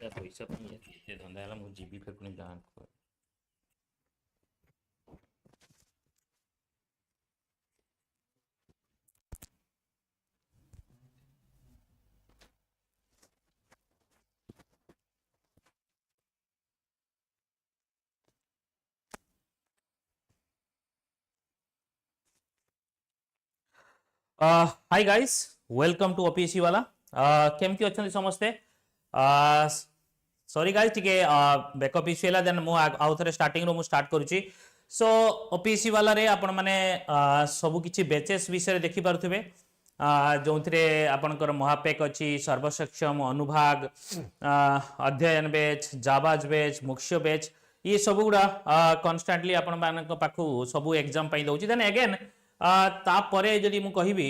पैसा धंदा है मुझे जीबी फिर पुणी गाँ को hi guys welcome to OPSC वाला केमती अच्छा समस्ते सॉरी गाइस टिके बैकअप इश्यू है देन आउ थे स्टार्टिंग रो स्टार्ट करुच्ची सो ओपीएससी वाला रे आपण माने सब किछि बैचेस विषय देखि पारुथिबे जो थे आपनकर महापेक अच्छी सर्वसक्षम अनुभाग अध्ययन बैच जाबाज बैच मुख्य बैच ये सब गुड़ा कन्स्टांटली आपण मानक पाखु सब एग्जाम पई दउची देन अगेन तापरे जदि मु कहिबी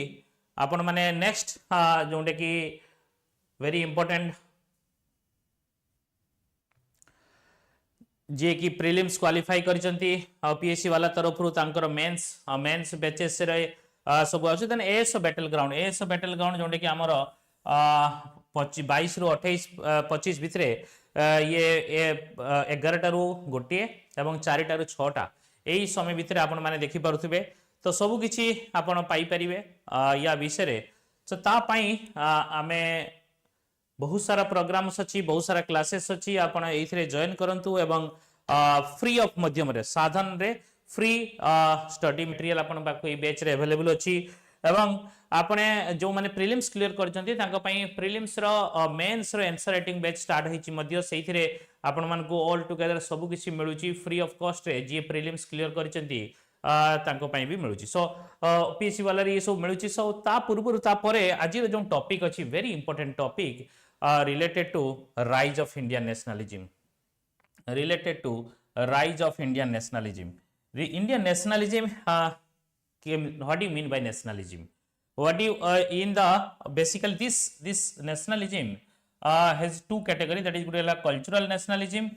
आपण माने नेक्स्ट जोंटे कि वेरी इंपोर्टेंट जे कि प्रीलिम्स क्वालिफाई करिसंती पीएससी वाला तरफ रु तांकर मेंस बैचेस रे सब अछि देन एस बैटल ग्राउंड जोंटे कि हमर 22 रु 28 25 भितरे ये 11 टा रु गोटे एवं 4 टा रु 6 टा एई समय भितरे आपण माने देखि पारुथिबे तो सब किछि आपण पाई परिबे या विषय रे तो ता पई आमे बहुत सारा प्रोग्राम्स अछि बहुत सारा क्लासेस अछि आपण एइथरे जॉइन करंतु एवं फ्री ऑफ माध्यम रे साधन रे फ्री स्टडी मटेरियल आपण बाको ए बैच रे अवेलेबल अछि एवं आपने जो माने प्रीलिम्स क्लियर करचंती तांका पई प्रीलिम्स रो मेंस रो आंसर राइटिंग बैच स्टार्ट होईची मध्य सेइथरे आपण मान को ऑल टुगेदर सब किछि मिलुची फ्री ऑफ कॉस्ट रे जे प्रीलिम्स क्लियर करचंती तांको पई भी मिलुची सो ओपीएससी वाला रे ये सब मिलुची सो ता पूर्व ता परे आज जो टॉपिक अछि very important topic related to rise of Indian nationalism. Related to rise of Indian nationalism. The Indian nationalism, what do you mean by nationalism? What do you in the basically this nationalism has two categories, that is good cultural nationalism,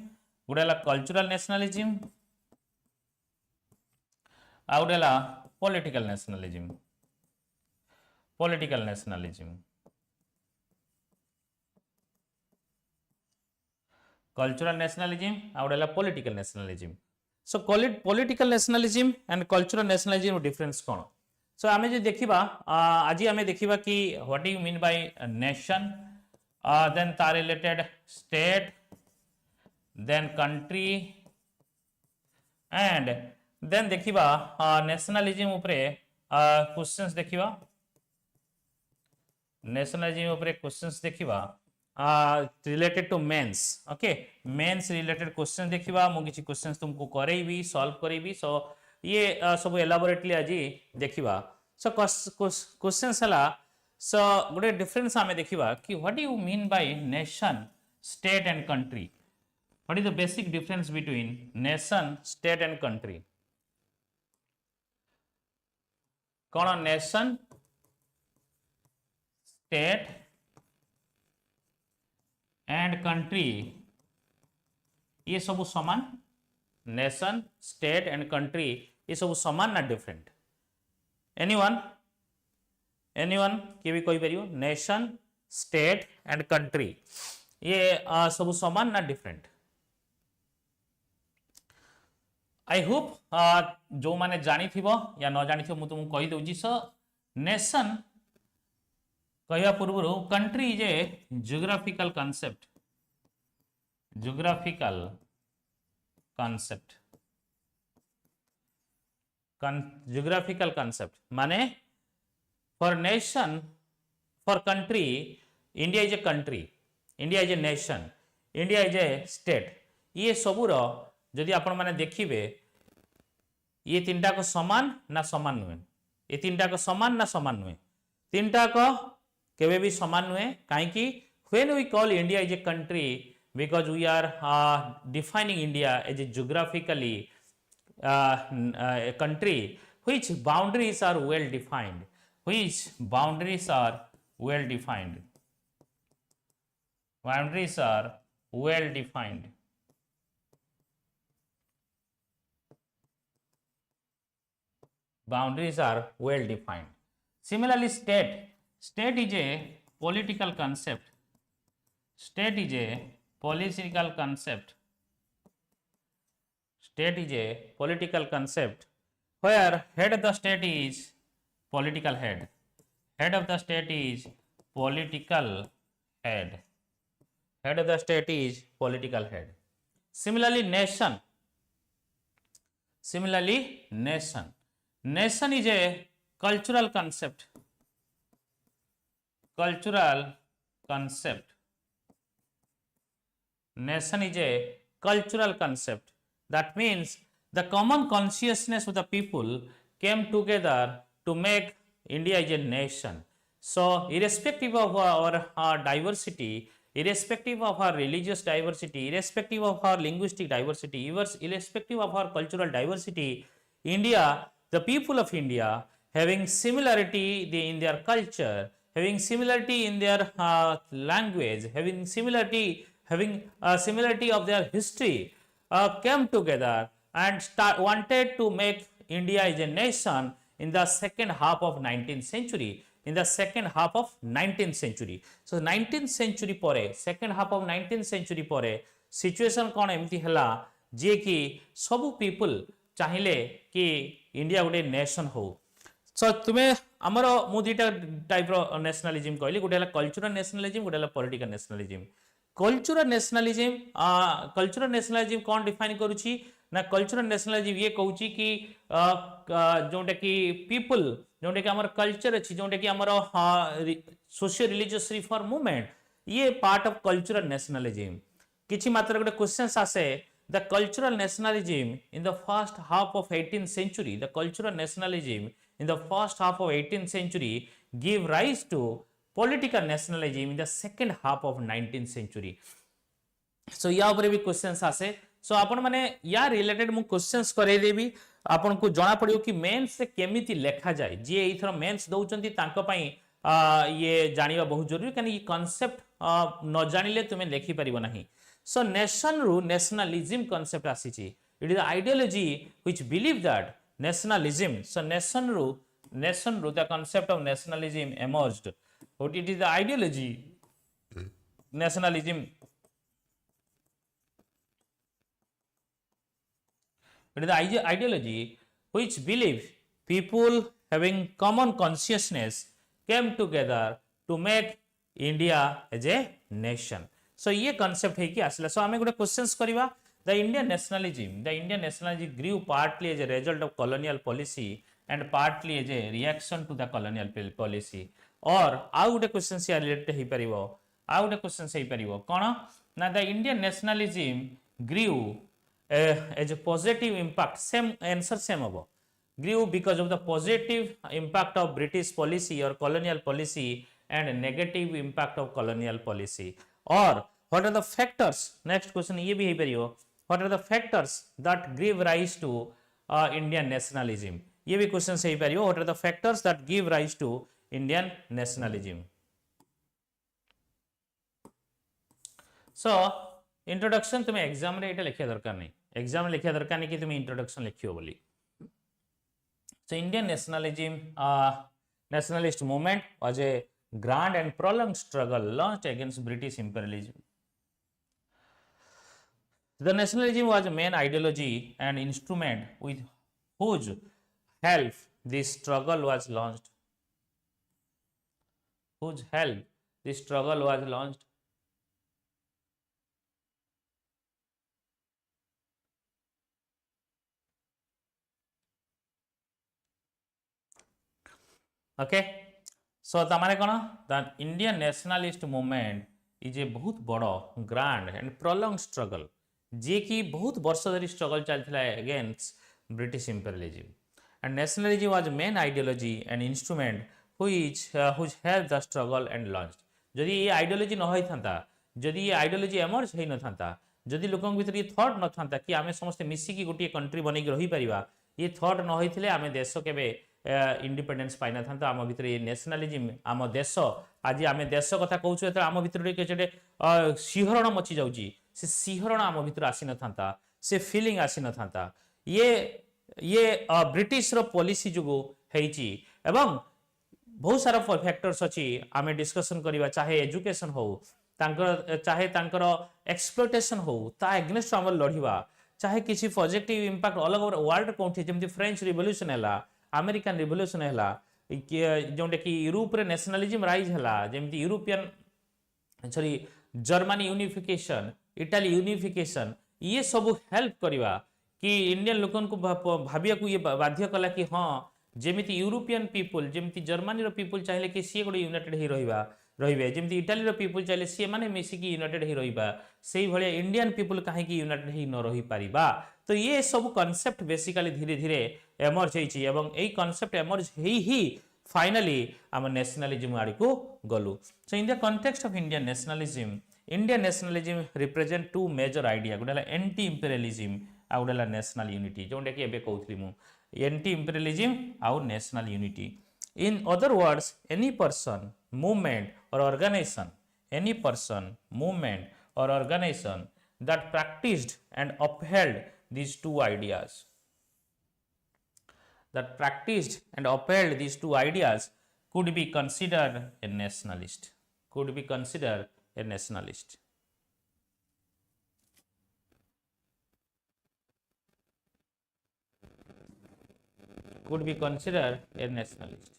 political nationalism. Cultural nationalism and political nationalism. So call it political nationalism and cultural nationalism difference कौन? So आमे जो देखिबा आज आमे देखिबा कि what do you mean by a nation, then ता related state, then country, and then देखिबा nationalism उपरे questions देखिबा, nationalism उपरे questions देखिबा related to mains okay mains related question देखिबा मु किछि क्वेश्चंस तुमको करेइबी सॉल्व करेइबी सो ये सब एलाबोरेटली आज देखिबा सो क्वेश्चंस हला सो गोटे डिफरेंस हमें देखिबा कि what do you mean by nation state and country what is the basic difference between nation state and country कौन नेशन स्टेट एंड कंट्री ये सब समान नेशन स्टेट एंड कंट्री ये सब समान ना डिफरेंट एनीवन के भी कोई परियो नेशन स्टेट एंड कंट्री ये सब समान ना डिफरेंट आई होप जो माने जानी थिबो या न जानी थिबो मु तुमको कहि दउजी सो नेशन कहया पूर्व country is a geographical concept माने for nation for country India is a country India is a nation India is a state ये सबूर जदि आपण माने देखिबे ये तीनटा को समान ना समान नुहे ये तीनटा को समान ना समान नुहे तीनटा को केवे भी समान नुहे काहेकि when we call India as a country because we are defining India as a geographically a country which boundaries are well defined boundaries are well defined similarly state is a political concept. State is a political concept. State is a political concept where head of the state is political head. Head of the state is political head. Head of the state is political head. Similarly, nation. Similarly, nation. Nation is a cultural concept. Cultural concept. Nation is a cultural concept. That means the common consciousness of the people came together to make India as a nation. So, irrespective of our diversity, irrespective of our religious diversity, irrespective of our linguistic diversity, irrespective of our cultural diversity, India, the people of India, having similarity in their culture, having similarity in their language, having similarity of their history, came together and wanted to make India as a nation in the second half of 19th century. In the second half of 19th century. So 19th century pore, second half of 19th century pore, situation कौन एमती हला जे कि सबु people चाहिले कि India गोटे nation हो. सो तुम्हें आमर मु दुईटा टाइप रो नेशनलिज्म कहली, गोटे हला कल्चरल नेशनलिज्म, गोटे हला पॉलिटिकल नेशनलिज्म. कल्चरल नेशनलिज्म कौन डिफाइन करूची ना, कल्चरल नेशनलिज्म ये कहूची कि जोटा कि पीपल जोटा कि हमर कल्चर अछि, जोटा कि हमर सोशियो रिलीजियस रिफॉर्म मूवमेंट, ये पार्ट ऑफ कल्चरल नेशनलिज्म. किछि मात्र गोटे क्वेश्चंस आसे, the cultural nationalism in the first half of 18th century, the cultural nationalism in the first half of 18th century give rise to political nationalism in the second half of 19th century. So या ऊपर भी questions आसे. सो आपण माने या related मु questions करे देबी, आपण को जाना पड़ियो कि मेंस से केमिति लेखा जाए. जे एथर मेंस दउचंती तांको पई ये जानिबा बहुत जरूरी, कने ये कांसेप्ट न जानिले तुमे लेखि परिबो नाही. सो नेशन रु नेशनलिज्म कांसेप्ट आसीची. It is the ideology which believe that nationalism. So nation रु the concept of nationalism emerged. What it is the ideology, nationalism. It is the ideology which believe people having common consciousness came together to make India as a nation. So ये concept है कि असला. So हमें गोटे questions करिवा. The Indian nationalism grew partly as a result of colonial policy and partly as a reaction to the colonial policy. और आउ गोटे question से रिलेटेड हे परिबो, आउ गोटे क्वेश्चन से हे परिबो कोन ना, the Indian nationalism grew as a positive impact. Same answer same हो. Grew because of the positive impact of British policy और colonial policy and negative impact of colonial policy. और what are the factors, next question ये भी हे परिबो, what are the factors that give rise to Indian nationalism. ये भी question से हे परिबो, what are the factors that give rise to Indian nationalism. So introduction तुम्हें एग्जाम रे एटा लिखिया दरकार नहीं, एग्जाम रे लिखिया दरकार नहीं कि तुम्हें इंट्रोडक्शन लिखियो बोली. So Indian nationalism, nationalist movement was a grand and prolonged struggle launched against British imperialism. The nationalism was a main ideology and instrument with whose help this struggle was launched. Whose help this struggle was launched. Okay, so तमाने कौन, the Indian nationalist movement is a बहुत बड़ा grand and prolonged struggle, जे कि बहुत वर्ष धरी struggle चलता है against British imperialism. And nationalism was main ideology and instrument which helped the struggle and launched. जदि ये आइडियोलॉजी न होई थांता, जदि ये आइडियोलॉजी एमर्ज होई न थांता, जदि लोकन भीतर ये थॉट न थांता कि आमे समस्त मिसी की गोटे कंट्री बनै के रही परिबा, ये थॉट न होइथिले आमे देश केबे इंडिपेंडेंस पाइ न थांता. आम भीतर ये नेशनलिज्म, आम देश आज आमे देश कथा कहउछु एत आम भीतर केचडे सिहरण मची जाउची, से सिहरण आम भीतर आसी न थांता, से फीलिंग आसी न थांता. ये ब्रिटिश रो पॉलिसी जुगु हेची. एवं बहुत सारा फैक्टर्स अच्छी आमे डिस्कशन करिबा, चाहे एजुकेशन हो, चाहे तांकर एक्सप्लोटेशन हो ता एग्नेस्ट आम लड़वा चाहे किसी positive impact all over world कोठी जेमती फ्रेंच रिवॉल्यूशन है अमेरिकन रिवॉल्यूशन है जोटा कि यूरोप रे नेशनलिज्म राइज है जेमती European sorry Germany unification Italy unification ये सब हेल्प करवा कि इंडियन लोकन को भाविया को ये बाध्य कला कि हाँ जेमिति यूरोपियन पीपुल जेमिति जर्मनी रो पीपुल चाहिए कि सी गोटे यूनाइटेड ही रहिबा रहिबे जेमिति इटाली रो पीपुल चाहिए सी माने मिसिकी यूनाइटेड ही रहिबा सेही भले इंडियन पीपुल काहे कि यूनाइटेड ही न रही पारिबा तो ये सब कांसेप्ट बेसिकली धीरे धीरे एमर्ज होईची एवं एई कांसेप्ट एमर्ज ही फाइनली आम नेशनलिज्म आड़ को गलु so in the context of Indian nationalism represent two major idea गोटे एंटी इंपेरियलिज्म आ गोटे नेशनल यूनिटी जोटा कि एबे कहउथली मु एंटी इंपेरियलिज्म आउ national unity in other words any person movement or organization any person movement or organization that practiced and upheld these two ideas could be considered a nationalist could be considered a nationalist could be considered a nationalist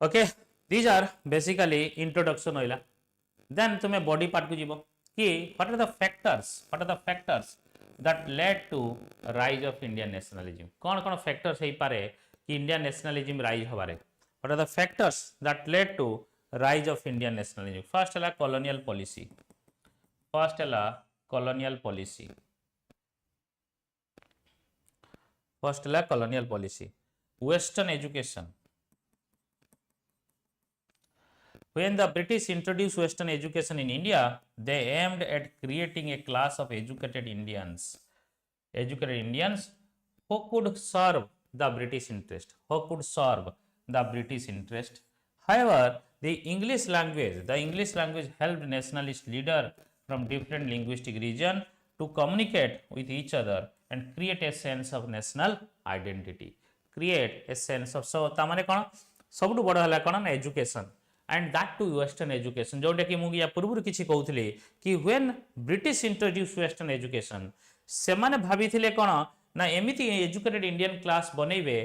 okay these are basically introduction hoila then तुमे body part को जीवो कि what are the factors that led to rise of Indian nationalism कौन factors है पारे कि Indian nationalism rise हबारे what are the factors that led to rise of Indian nationalism first है colonial policy western education when the British introduced Western education in India, they aimed at creating a class of educated Indians who could serve the British interest. However, the English language helped nationalist leaders from different linguistic regions to communicate with each other and create a sense of national identity. So, tamane kono सबुठु बड़ है कौन ना education and that to western education जोटा कि मुझे या पूर्व किसी कहते कि when British introduce western education से माने भाभी कौन ना एमती एजुकेटेड इंडियन क्लास बनइबे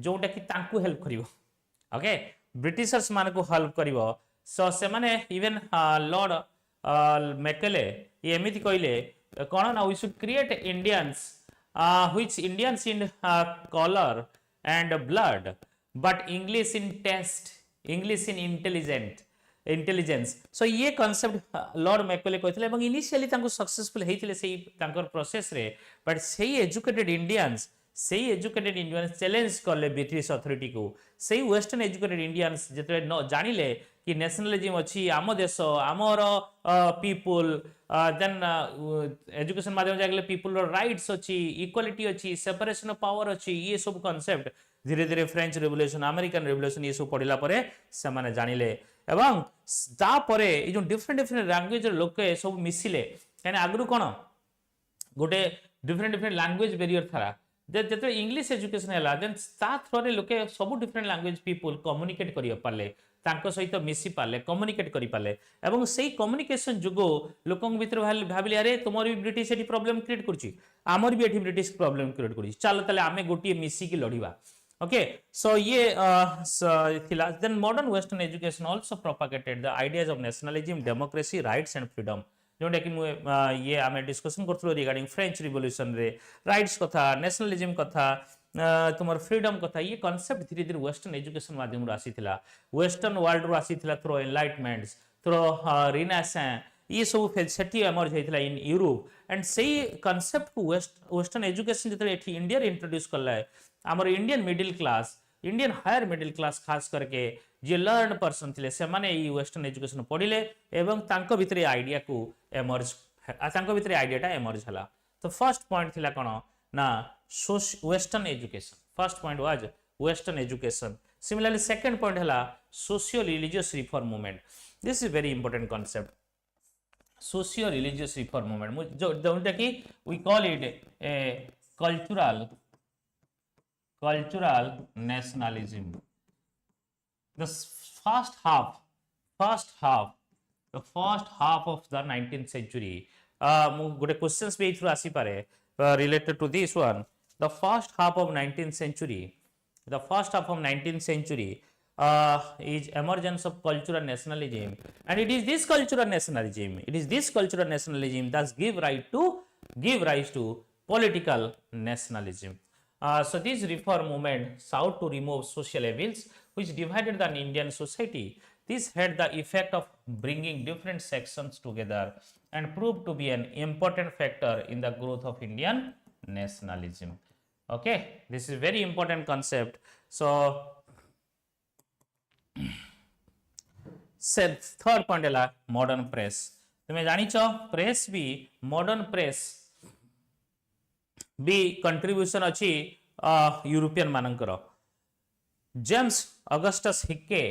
जोटा कि तांकु हेल्प करिवो ओके ब्रिटिशर्स मान को हेल्प करिवो सो से माने इवन लॉर्ड मैकेले ये एमती कहले कौन ना we should create Indians which Indians in colour and blood but English in taste English in intelligence so ये कॉन्सेप्ट लॉर्ड मैकेले कहते इनिशियली सक्सेसफुल होते से प्रोसेस रे बट से एजुकेटेड इंडियंस चैलेंज कले ब्रिटिश अथॉरिटी को से वेस्टर्न एजुकेटेड इंडियंस जिते जानिले कि नेशनलिज्म अच्छी आम देश आमर पीपुल देन एजुकेशन माध्यम जागले पीपुल राइट्स अच्छी इक्वालिटी अच्छी सेपरेशन ऑफ पावर अच्छी ये सब कॉन्सेप्ट धीरे धीरे फ्रेंच रेवोल्यूशन अमेरिकन रेवोल्यूशन ये सब पढ़ला परे से माने जानिले एवं तापरे ये जो डिफरेंट लैंग्वेज लोक सब मिसिले कहीं आगु कौन गोटे डिफरेंट लैंग्वेज बैरियर था जो इंग्लिश एजुकेशन है देन थ्रोरे लोके सब डिफरेंट लैंग्वेज पीपुल कम्युनिकेट कर पारे सहित मिसी पारे कम्युनिकेट कर पारे एवं से कम्युनिकेशन जुगो लोकों भीतर भाविले अरे तुम भी ब्रिटिश ये प्रॉब्लम क्रिएट करमर भी ये ब्रिटिश प्रॉब्लम क्रिएट कर चलो ताले आमे गोटे मिसिकी लड़वा okay so ye then modern western education also propagated the ideas of nationalism democracy rights and freedom जोटा कि ये आम डिस्कसन करूँ रिगार्डिंग फ्रेंच रिवोल्यूशन रे राइट्स कथा नेशनलिज्म कथा तुम फ्रीडम कथा ये कॉन्सेप्ट धीरे धीरे वेस्टर्न एजुकेशन माध्यम आसीथिला वेस्टर्न वर्ल्ड रो आसीथिला थ्रो एनलाइटमेंट्स थ्रो रिनेसांस ये सब सेठी एमर्ज होता इन यूरोप एंड से कॉन्सेप्ट को वेस्टर्न एजुकेशन जो इंडिया इंट्रोड्यूस कला आमर Indian middle class Indian higher middle class खास करके जे लर्न पर्सन थे से माने ये वेस्टर्न एजुकेशन पढ़िले एवं तांको भितरे आइडिया को एमर्ज तांको भितरे आइडियाटा एमर्ज हला तो फर्स्ट पॉइंट थिला कोन ना western education first point was western education similarly second point हला socio religious reform movement this is very important concept socio religious reform movement जोटा कि we call it a cultural cultural nationalism. The first half, the first half of the 19th century. Good questions be through asipare related to this one. The first half of 19th century, the first half of 19th century is emergence of cultural nationalism, and it is this cultural nationalism, that give rise to political nationalism. So this reform movement sought to remove social evils which divided the Indian society. This had the effect of bringing different sections together and proved to be an important factor in the growth of Indian nationalism. Okay, this is very important concept. So third point है modern press. तुम्हें जानी चो press भी modern press भी contribution अच्छी European मानकर. James Augustus Hicky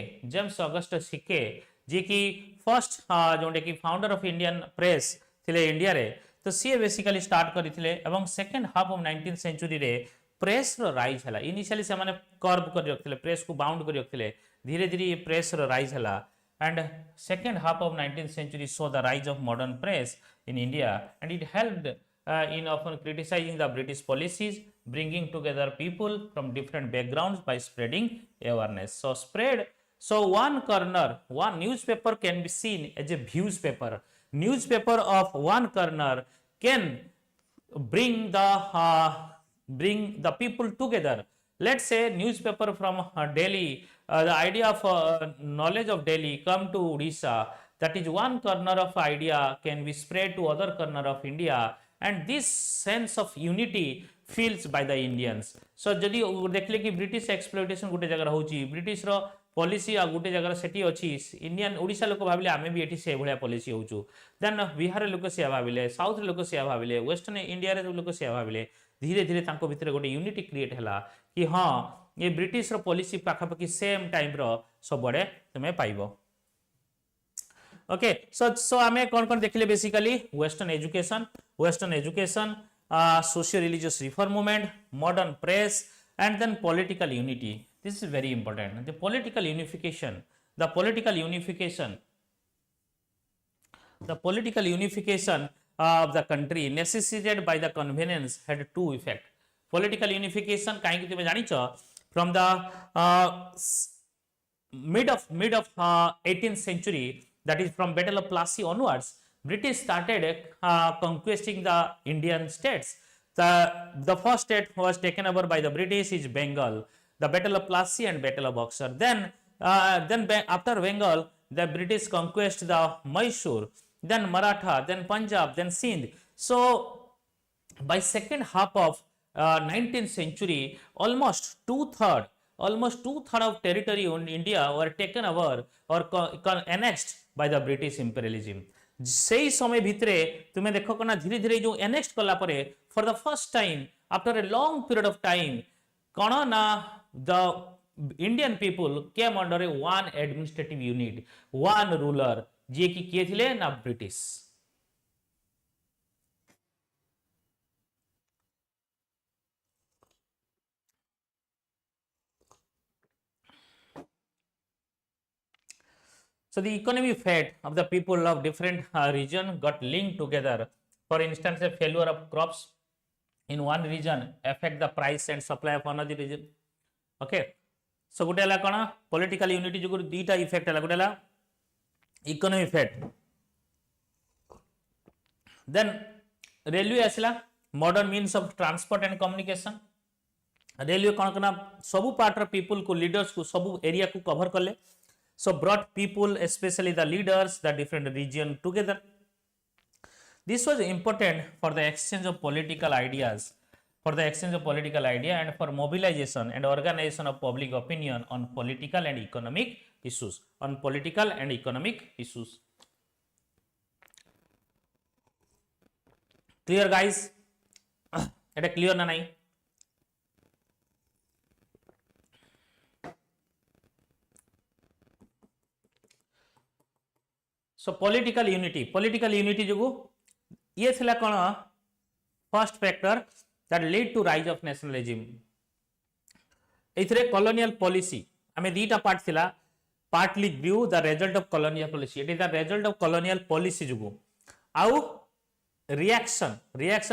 ji की first जोटे कि फाउंडर ऑफ इंडियन प्रेस थिले इंडिया रे, तो सी बेसिकली स्टार्ट करथिले एवं second half of 19th century रे प्रेस रो राइज हला. इनिशियली से माने कर्व कर रखथिले, प्रेस को बाउंड कर रखथिले, धीरे धीरे ये प्रेस रो राइज हला. And second half of 19th century saw the rise of modern press in India, and it helped in often criticizing the British policies, bringing together people from different backgrounds by spreading awareness. So one corner, one newspaper can be seen as a views paper. Newspaper of one corner can bring the people together. Let's say newspaper from Delhi, the idea of knowledge of Delhi come to Odisha, that is one corner of idea can be spread to other corner of India, and this sense of unity feels by the Indians. So जदि देखले कि British exploitation गोटे जगह होची, British रो policy आ गोटे जगह सेठी अछि, Indian Odisha लोक भाबिले आमे भी एठी से भलिया पॉलिसी होचु, देन बिहार लोक से भाबिले, साउथ लोक से भाबिले, वेस्टर्न इंडिया रे लोक से भाबिले, धीरे धीरे तांको भितर गोटे यूनिटी क्रिएट हला कि हां ये ब्रिटिश रो पॉलिसी पाखापाखि सेम टाइम रो सबडे तुमे पाइबो. ओके, सो आमे कोन देखले basically western education, socio religious reform movement, modern press, and then political unity. This is very important. The political unification of the country necessitated by the convenience had two effects. Political unification काहे तुम जानी छो, from the mid of 18th century, that is from Battle of Plassey onwards, British started conquesting the Indian states. The first state was taken over by the British is Bengal, the Battle of Plassey and Battle of Buxar. Then after Bengal, the British conquest the Mysore, then Maratha, then Punjab, then Sindh. So by second half of 19th century, almost two-thirds of territory in India were taken over or annexed by the British imperialism. सेही समय भितरे तुमे देखो कना धीरे धीरे जो annexed कला परे for the first time after a long period of time कणा ना the Indian people came under a one administrative unit, one ruler, जे कि किए थिले ना British. So the economic fate of the people of different region got linked together. For instance, a failure of crops in one region affect the price and supply of another region. Okay. So gote ala kana political unity jogur dita effect ala, gote ala economic fate. Then railway asila, modern means of transport and communication. Railway kana kana sabu part of people ko, leaders ko, sabu area ko cover करले. So brought people, especially the leaders, the different region together. This was important for the exchange of political ideas, and for mobilization and organization of public opinion on political and economic issues. Clear guys? Eta clear na nahi? So political unity जोगु ये थिला कोन first factor that lead to rise of nationalism. एथिरे colonial policy हमें दीटा part थिला partly view the result of colonial policy it is the result of colonial policy जुगु आउ reaction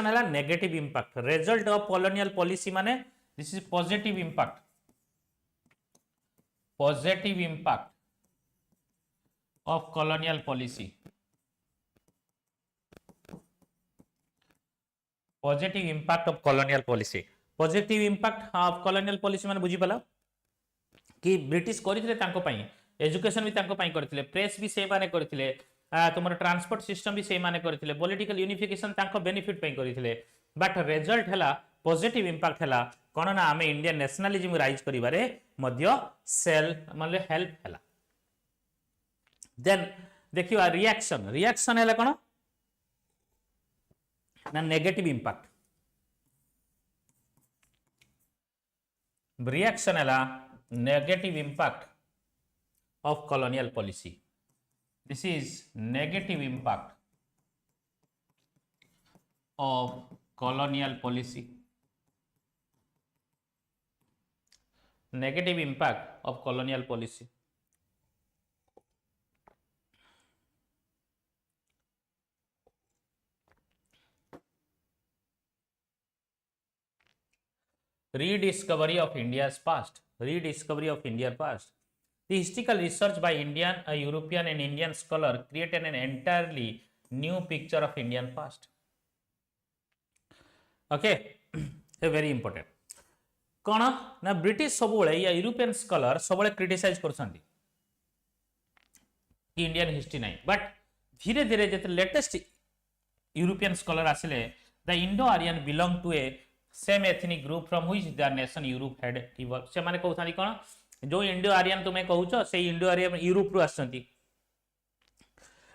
है negative impact result of colonial policy माने this is positive impact of colonial policy positive impact of colonial policy माने बुझी पाला कि British करथिले तांको पई एजुकेशन भी तांको पई करथिले प्रेस भी से माने करथिले तुमर ट्रांसपोर्ट सिस्टम भी से माने करथिले पॉलिटिकल यूनिफिकेशन तांको बेनिफिट पई करथिले बट रिजल्ट हला पॉजिटिव इंपैक्ट हला कोन ना हमें इंडियन नेशनलिज्म राइज करिवारे मध्य सेल मतलब हेल्प हला देन देखियो रिएक्शन हला कोन ना नेगेटिव इंपैक्ट रिएक्शन हला negative impact of colonial policy. This is negative impact of colonial policy. Negative impact of colonial policy. Rediscovery of India's past. Rediscovery of India's past. The historical research by Indian, European and Indian scholar created an entirely new picture of Indian past. Okay, very important. कौन ना British सबुले या European scholar सबुले criticize करछंती कि Indian history नहीं but धीरे धीरे जते लेटेस्ट यूरोपियन स्कॉलर आसिले the Indo Aryan belong to a same ethnic group from which the nation Europe had evolve से माने कहउथानी कोन जो इंडो आर्यन तुमे कहउछो से इंडो आर्यन यूरोप रु आछंती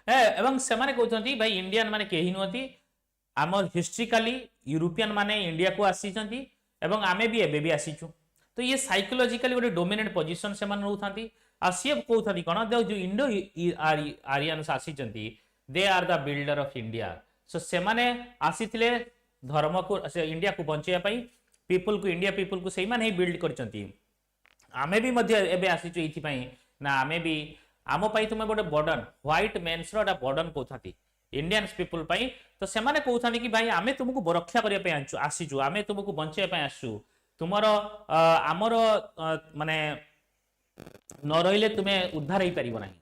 एवं से माने कहउछंती भाई इंडियन माने केही नोती आमर हिस्ट्रिकली यूरोपियन माने इंडिया को आसीचंती एवं आमे भी एबे भी आसीचु तो ये साइकोलॉजिकली गोटे डोमिनेंट पोजीशन से माने रहउथांती आ से कहउथानी कोन जो इंडो आर्यंस आसीचंती they are the builder of India so से माने आसीथिले धर्म को इंडिया को बंचाइया पीपल को इंडिया पीपल को सही माने बिल्ड करचंती आमे भी मध्य एबे आसीचु इथि पई ना आमे भी आमो पई तुमे गोटे बर्डन व्हाइट मेन्स रो बर्डन कहउथाती इंडियंस पीपल पई तो से माने कहउथानी कि भाई आमे तुमको रक्षा करिया पई आसीचु आमे तुमको बंचाइया पई आसु तुमरो आमर माने न रहिले तुमे उद्धार होई परिबो नाही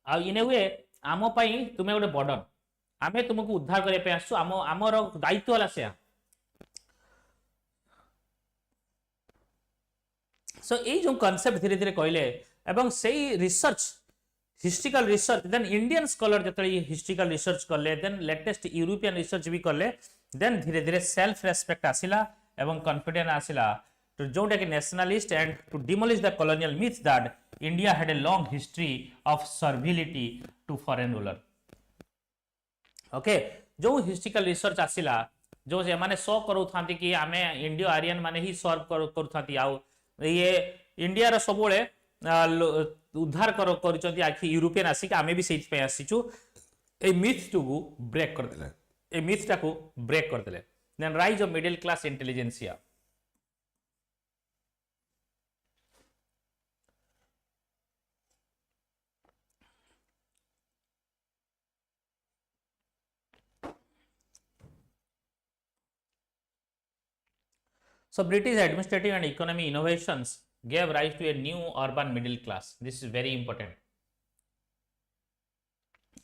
आ इने हुए आमो पई तुमे गोटे बर्डन आमे तुमको उद्धार करिया पे आसु आमर दायित्व वाला से सो ए जो कांसेप्ट धीरे धीरे कहले एवं सेही research historical research then Indian scholar जतले हिस्ट्रिकल रिसर्च करले देन लेटेस्ट यूरोपियन रिसर्च भी करले देन धीरे धीरे सेल्फ रेस्पेक्ट आसिला एवं कॉन्फिडेंस आसिला to जोटा कि nationalist and to demolish the colonial myth that India had a long history of servility to foreign ruler. Okay जो हिस्ट्रिकल रिसर्च आसिला जो से माने शो करू थांती कि आमे इंडियो आर्यन माने ही सर्व करू थांती आउ ये इंडिया रो सबोले उद्धार करूचंती आखि यूरोपियन आसी कि आमे भी सेहि पे आसीचु ए मिथ टू ब्रेक कर देले ए मिथ टा को ब्रेक कर देले then rise of middle class intelligentsia So British administrative and economic innovations gave rise to a new urban middle class. This is very important.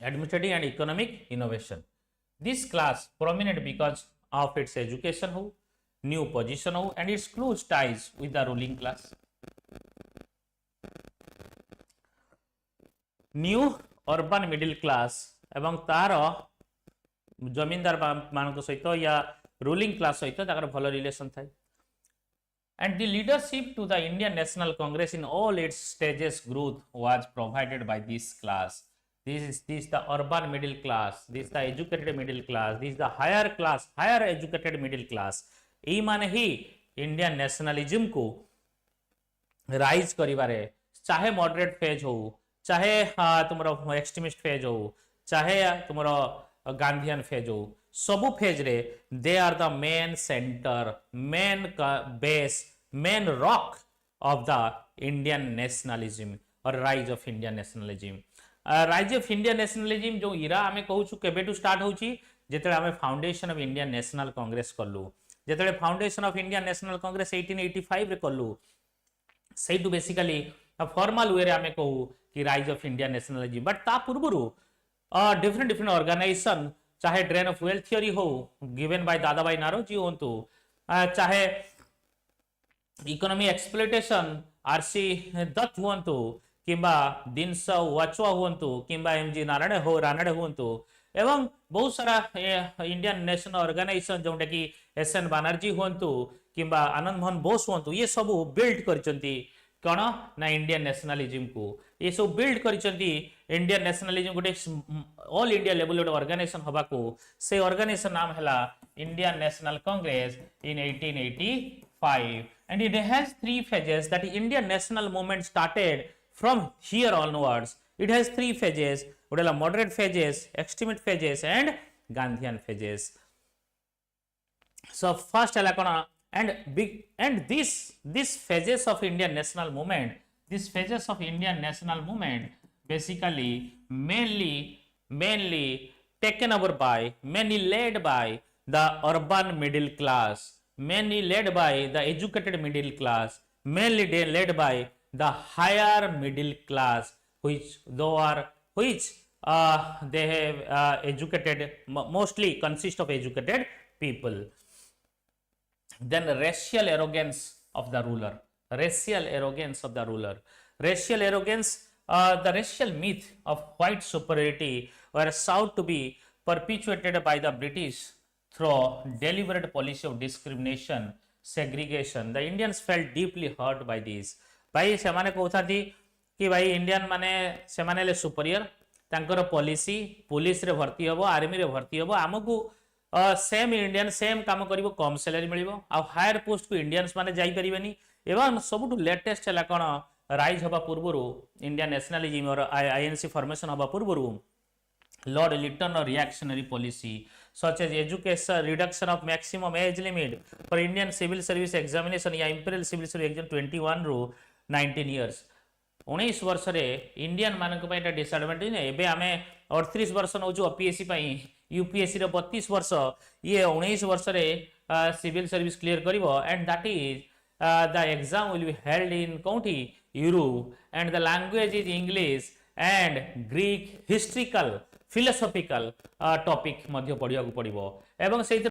Administrative and economic innovation. This class prominent because of its education, new position, and its close ties with the ruling class. New urban middle class एवं तार जमींदार मान सहित या ruling class सहित भल relation थाए. And the leadership to the Indian National Congress in all its stages growth was provided by this class. This is the urban middle class. This is the educated middle class. This is the higher class, higher educated middle class. ये माने ही Indian nationalism को rise करिवारे चाहे moderate phase हो, चाहे तुम्हारा extremist phase हो, चाहे तुम्हारा गांधीयन phase हो, सबु फेज रे they are the main centre, main base, main rock of the Indian nationalism और rise of Indian nationalism. Rise of Indian nationalism जो इरा आमे कहूछु केबेटू स्टार्ट होउची, जेतेले आमे foundation of Indian National Congress करलु, जेतेले foundation of Indian National Congress 1885 रे करलु, सेटू बेसिकली फॉर्मल वे रे आमे कहू कि rise of Indian nationalism. But ता पूर्वरु डिफरेंट डिफरेंट ऑर्गेनाइजेशन, चाहे ड्रेन ऑफ वेल्थ थ्योरी हो गिवन बाय दादा भाई नारोजी होंतु, चाहे इकोनॉमी एक्सप्लॉयटेशन आरसी दत्त हुंतु, किंबा दिनस वाचवा हुंतु, किंबा एमजी रानडे हुंतु, एवं बहुत सारा इंडियन नेशनल ऑर्गेनाइजेशन जोटा कि एसएन बनर्जी हुंतु, किंबा आनंद मोहन बोस हुंतु, ये सब बिल्ड करचंती कौन ना इंडियन नेशनलिज्म को। ये सब बिल्ड करचंती इंडियन नेशनलिज्म गोटे ऑल इंडिया लेवल गोटे ऑर्गेनाइजेशन हवा को, से ऑर्गेनाइजेशन नाम हैला Indian National Congress in 1885, and it has three phases, that Indian national movement started from here onwards. It has three phases, गोटे moderate phases, extremist phases and Gandhian phases. So first हैला कोना, and this phases of Indian national movement, this phases of Indian national movement basically mainly taken over by, mainly led by the urban middle class, mainly led by the educated middle class, mainly led by the higher middle class, which they have educated, mostly consist of educated people. Then racial arrogance of the ruler, racial arrogance of the ruler, racial arrogance, the racial myth of white superiority were sought to be perpetuated by the British through deliberate policy of discrimination, segregation. The Indians felt deeply hurt by this. भाई से माने कहथाती कि भाई Indian माने से माने ले superior, तांकर पॉलिसी पुलिस रे भर्ती हबो, आर्मी रे भर्ती हबो, हमकु सेम इंडियन सेम काम करिवो, कम सैलरी मिलिवो, आ हायर पोस्ट को इंडियंस माने जाई परिबेनी। एवं सबुठु लेटेस्ट हला कोन, राइज हबा पूर्वरु इंडियन नेशनलिज्म और आईएनसी फॉर्मेशन हबा पूर्वरु Lord Lytton or reactionary policy such as education, reduction of maximum age limit for Indian civil service examination या imperial civil service exam 21 ରୁ 19 years 19 वर्ष रे इंडियन मानक पय एटा डिसएडवांटेज ने। एबे आमे 38 वर्ष नउजु ओपीएससी पय, यूपीएससी रे 32 वर्ष, ये 19 वर्ष रे सिविल सर्विस क्लियर करिवो, and that is the exam will be held in कोठी Europe, and the language is English and Greek, historical philosophical topic मध्य पढ़िया को पड़िबो, एवं से